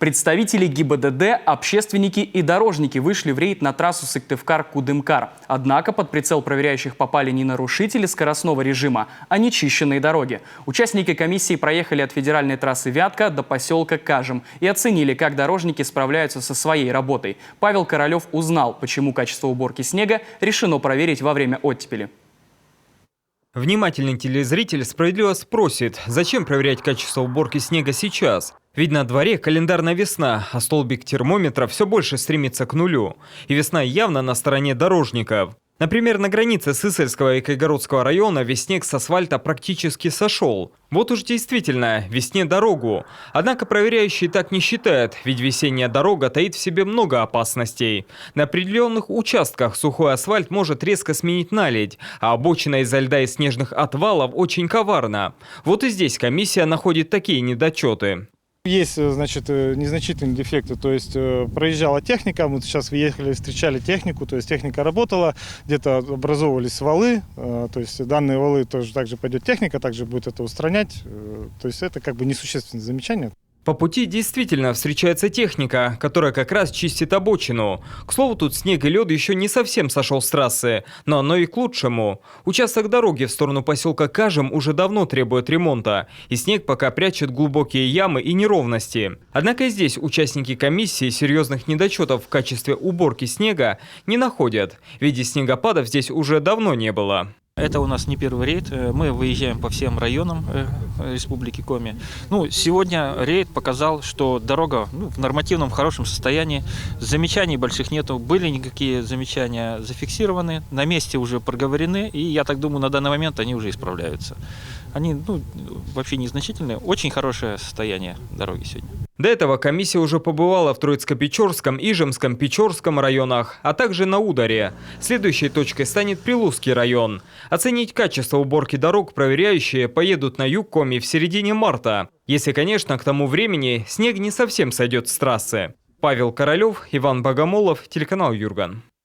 Представители ГИБДД, общественники и дорожники вышли в рейд на трассу Сыктывкар-Кудымкар. Однако под прицел проверяющих попали не нарушители скоростного режима, а нечищенные дороги. Участники комиссии проехали от федеральной трассы Вятка до поселка Кажем и оценили, как дорожники справляются со своей работой. Павел Королев узнал, почему качество уборки снега решено проверить во время оттепели. Внимательный телезритель справедливо спросит, зачем проверять качество уборки снега сейчас? Ведь на дворе календарная весна, а столбик термометра все больше стремится к нулю. И весна явно на стороне дорожников. Например, на границе Сысольского и Кайгородского района весь снег с асфальта практически сошел. Вот уж действительно, весне дорогу. Однако проверяющие так не считают, ведь весенняя дорога таит в себе много опасностей. На определенных участках сухой асфальт может резко сменить наледь, а обочина из-за льда и снежных отвалов очень коварна. Вот и здесь комиссия находит такие недочеты. Есть, значит, незначительные дефекты, то есть проезжала техника, мы сейчас въехали, встречали технику, то есть техника работала, где-то образовывались валы, то есть данные валы тоже также пойдет техника, также будет это устранять, то есть это как бы несущественное замечание. По пути действительно встречается техника, которая как раз чистит обочину. К слову, тут снег и лед еще не совсем сошел с трассы, но оно и к лучшему. Участок дороги в сторону поселка Кажем уже давно требует ремонта, и снег пока прячет глубокие ямы и неровности. Однако и здесь участники комиссии серьезных недочетов в качестве уборки снега не находят, ведь снегопадов здесь уже давно не было. Это у нас не первый рейд. Мы выезжаем по всем районам Республики Коми. Сегодня рейд показал, что дорога в нормативном хорошем состоянии. Замечаний больших нету. Были никакие замечания зафиксированы, на месте уже проговорены. И я так думаю, на данный момент они уже исправляются. Они вообще незначительные. Очень хорошее состояние дороги сегодня. До этого комиссия уже побывала в Троицко-Печорском, Ижемском, Печорском районах, а также на Ударе. Следующей точкой станет Прилузский район. Оценить качество уборки дорог проверяющие поедут на юг Коми в середине марта. Если, конечно, к тому времени снег не совсем сойдет с трассы. Павел Королев, Иван Богомолов, телеканал Юрган.